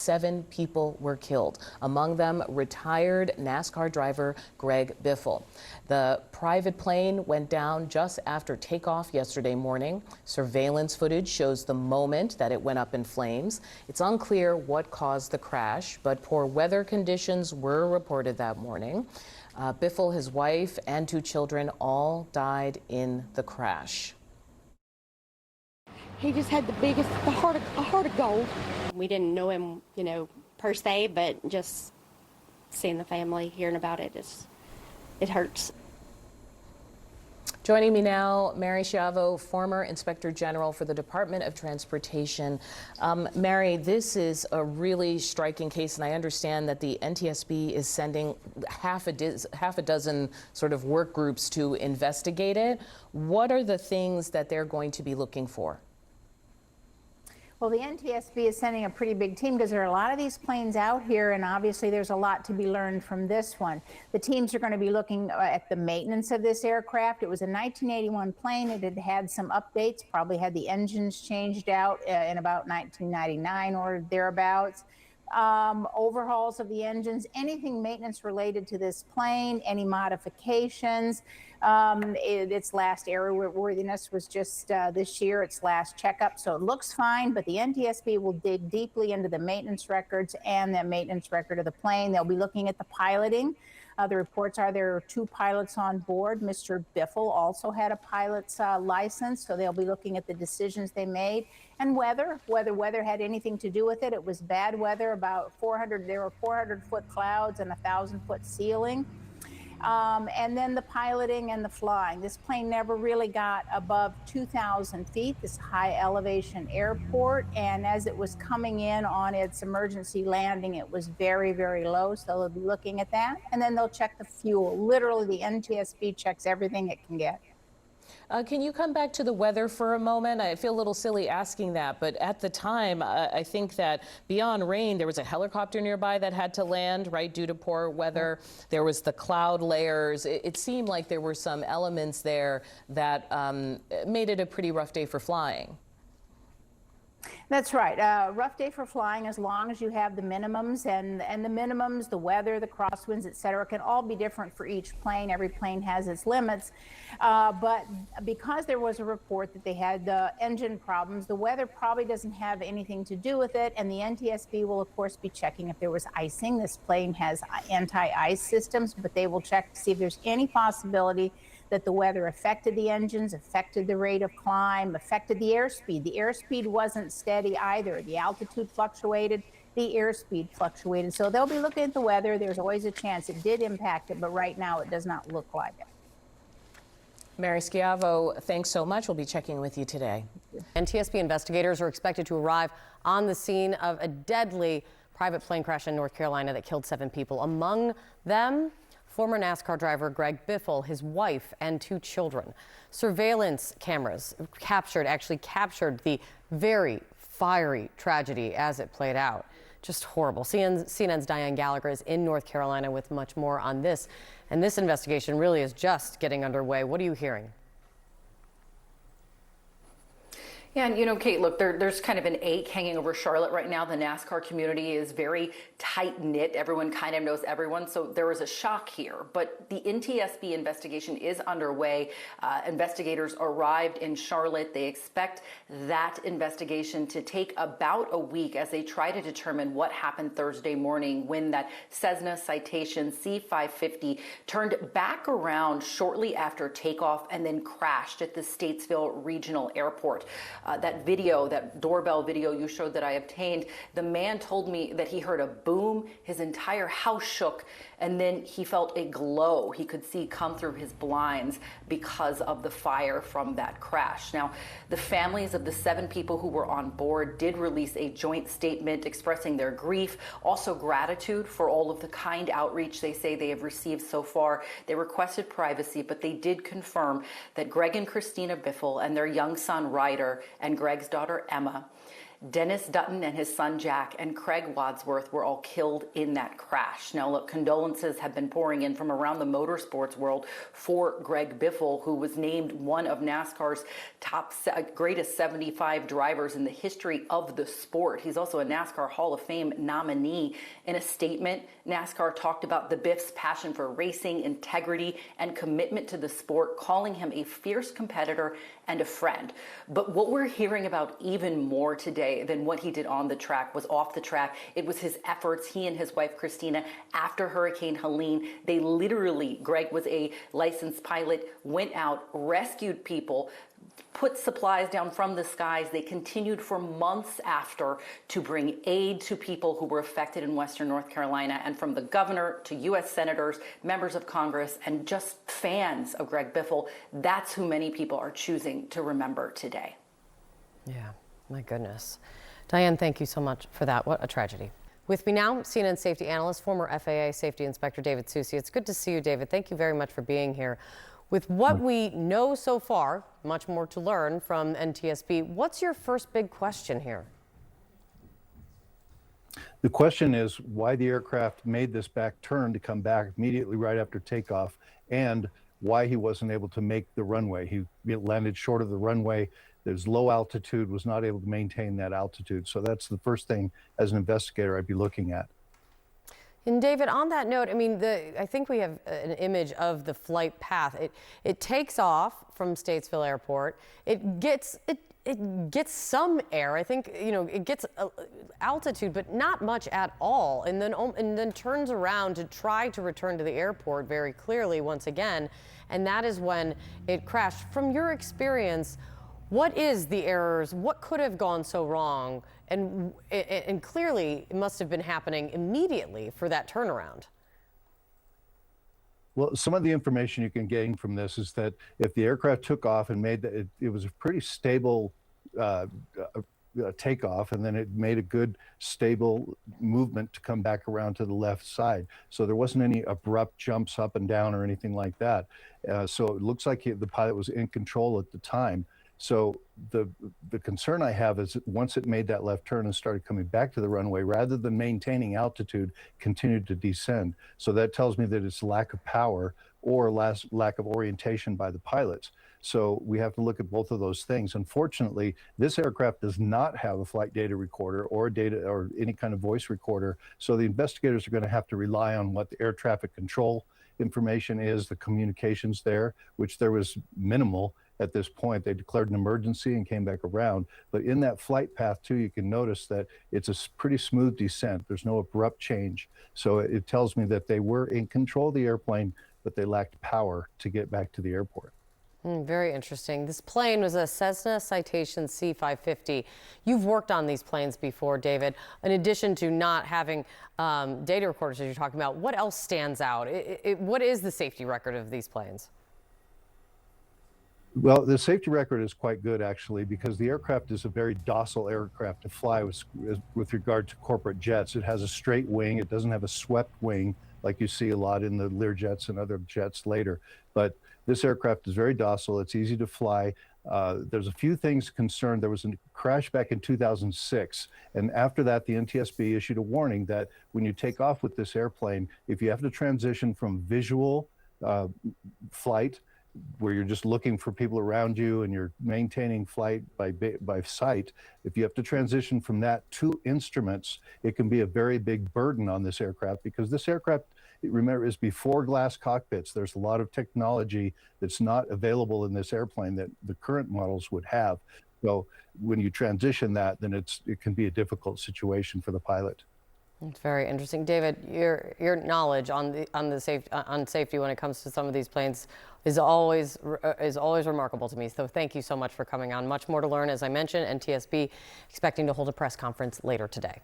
7 people were killed, among them retired NASCAR driver Greg Biffle. The private plane went down just after takeoff yesterday morning. Surveillance footage shows the moment that it went up in flames. It's unclear what caused the crash, but poor weather conditions were reported that morning. Biffle, his wife, and 2 children all died in the crash. He just had a heart of gold. We didn't know him, per se, but just seeing the family, hearing about it, it hurts. Joining me now, Mary Schiavo, former Inspector General for the Department of Transportation. Mary, this is a really striking case, and I understand that the NTSB is sending half a dozen sort of work groups to investigate it. What are the things that they're going to be looking for? Well, the NTSB is sending a pretty big team because there are a lot of these planes out here, and obviously there's a lot to be learned from this one. The teams are going to be looking at the maintenance of this aircraft. It was a 1981 plane. It had had some updates, probably had the engines changed out in about 1999 or thereabouts. Overhauls of the engines, anything maintenance related to this plane, any modifications. Its last airworthiness was just this year, its last checkup, so it looks fine, but the NTSB will dig deeply into the maintenance records and the maintenance record of the plane. They'll be looking at the piloting. The reports are there are 2 pilots on board. Mr. Biffle also had a pilot's license, so they'll be looking at the decisions they made. And whether weather had anything to do with it. It was bad weather, there were 400-foot clouds and a 1,000-foot ceiling. And then the piloting and the flying. This plane never really got above 2,000 feet, this high elevation airport. And as it was coming in on its emergency landing, it was very, very low. So they'll be looking at that. And then they'll check the fuel. Literally, the NTSB checks everything it can get. Can you come back to the weather for a moment? I feel a little silly asking that, but at the time, I think that beyond rain, there was a helicopter nearby that had to land, right, due to poor weather. There was the cloud layers. It seemed like there were some elements there that made it a pretty rough day for flying. That's right. Rough day for flying as long as you have the minimums, and the minimums, the weather, the crosswinds, et cetera, can all be different for each plane. Every plane has its limits. But because there was a report that they had engine problems, the weather probably doesn't have anything to do with it. And the NTSB will, of course, be checking if there was icing. This plane has anti-ice systems, but they will check to see if there's any possibility that the weather affected the engines, affected the rate of climb, affected the airspeed. The airspeed wasn't steady either. The altitude fluctuated, the airspeed fluctuated. So they'll be looking at the weather. There's always a chance it did impact it, but right now it does not look like it. Mary Schiavo, thanks so much. We'll be checking with you today. NTSB investigators are expected to arrive on the scene of a deadly private plane crash in North Carolina that killed 7 people. Among them, former NASCAR driver Greg Biffle, his wife, and 2 children. Surveillance cameras actually captured the very fiery tragedy as it played out. Just horrible. CNN's Diane Gallagher is in North Carolina with much more on this. And this investigation really is just getting underway. What are you hearing? Yeah, and Kate, look, there's kind of an ache hanging over Charlotte right now. The NASCAR community is very tight-knit. Everyone kind of knows everyone, so there was a shock here. But the NTSB investigation is underway. Investigators arrived in Charlotte. They expect that investigation to take about a week as they try to determine what happened Thursday morning when that Cessna Citation C-550 turned back around shortly after takeoff and then crashed at the Statesville Regional Airport. That video, that doorbell video you showed that I obtained, the man told me that he heard a boom, his entire house shook, and then he felt a glow he could see come through his blinds because of the fire from that crash. Now, the families of the 7 people who were on board did release a joint statement expressing their grief, also gratitude for all of the kind outreach they say they have received so far. They requested privacy, but they did confirm that Greg and Christina Biffle and their young son Ryder and Greg's daughter Emma, Dennis Dutton and his son Jack and Craig Wadsworth were all killed in that crash. Now, look, condolences have been pouring in from around the motorsports world for Greg Biffle, who was named one of NASCAR's greatest 75 drivers in the history of the sport. He's also a NASCAR Hall of Fame nominee. In a statement, NASCAR talked about the Biff's passion for racing, integrity, and commitment to the sport, calling him a fierce competitor and a friend. But what we're hearing about even more today than what he did on the track was off the track. It was his efforts, he and his wife Christina, after Hurricane Helene. They literally, Greg was a licensed pilot, went out, rescued people, put supplies down from the skies. They continued for months after to bring aid to people who were affected in Western North Carolina, and from the governor to U.S. senators, members of Congress, and just fans of Greg Biffle. That's who many people are choosing to remember today. Yeah, my goodness. Diane, thank you so much for that. What a tragedy. With me now, CNN safety analyst, former FAA safety inspector David Susi. It's good to see you, David. Thank you very much for being here. With what we know so far, much more to learn from NTSB, what's your first big question here? The question is why the aircraft made this back turn to come back immediately right after takeoff, and why he wasn't able to make the runway. He landed short of the runway. There's low altitude, was not able to maintain that altitude. So that's the first thing as an investigator I'd be looking at. And David, on that note, I mean, I think we have an image of the flight path. It takes off from Statesville Airport. It gets some air. I think, you know, it gets altitude, but not much at all. And then turns around to try to return to the airport very clearly once again. And that is when it crashed. From your experience, what is the errors? What could have gone so wrong? And clearly, it must have been happening immediately for that turnaround. Well, some of the information you can gain from this is that if the aircraft took off and made it was a pretty stable takeoff, and then it made a good stable movement to come back around to the left side. So there wasn't any abrupt jumps up and down or anything like that. So it looks like the pilot was in control at the time. So the concern I have is that once it made that left turn and started coming back to the runway, rather than maintaining altitude, continued to descend. So that tells me that it's lack of power or lack of orientation by the pilots. So we have to look at both of those things. Unfortunately, this aircraft does not have a flight data recorder or any kind of voice recorder. So the investigators are going to have to rely on what the air traffic control information is, the communications there, which there was minimal. At this point, they declared an emergency and came back around. But in that flight path, too, you can notice that it's a pretty smooth descent. There's no abrupt change. So it tells me that they were in control of the airplane, but they lacked power to get back to the airport. Very interesting. This plane was a Cessna Citation C550. You've worked on these planes before, David. In addition to not having data recorders, as you're talking about, what else stands out? What is the safety record of these planes? Well, the safety record is quite good, actually, because the aircraft is a very docile aircraft to fly with regard to corporate jets. It has a straight wing. It doesn't have a swept wing like you see a lot in the Learjets and other jets later. But this aircraft is very docile. It's easy to fly. There's a few things concerned. There was a crash back in 2006. And after that, the NTSB issued a warning that when you take off with this airplane, if you have to transition from visual flight, where you're just looking for people around you and you're maintaining flight by sight, if you have to transition from that to instruments, it can be a very big burden on this aircraft, because this aircraft, remember, is before glass cockpits. There's a lot of technology that's not available in this airplane that the current models would have. So when you transition that, then it can be a difficult situation for the pilot. It's very interesting, David. Your knowledge on safety when it comes to some of these planes is always remarkable to me. So thank you so much for coming on. Much more to learn, as I mentioned. NTSB expecting to hold a press conference later today.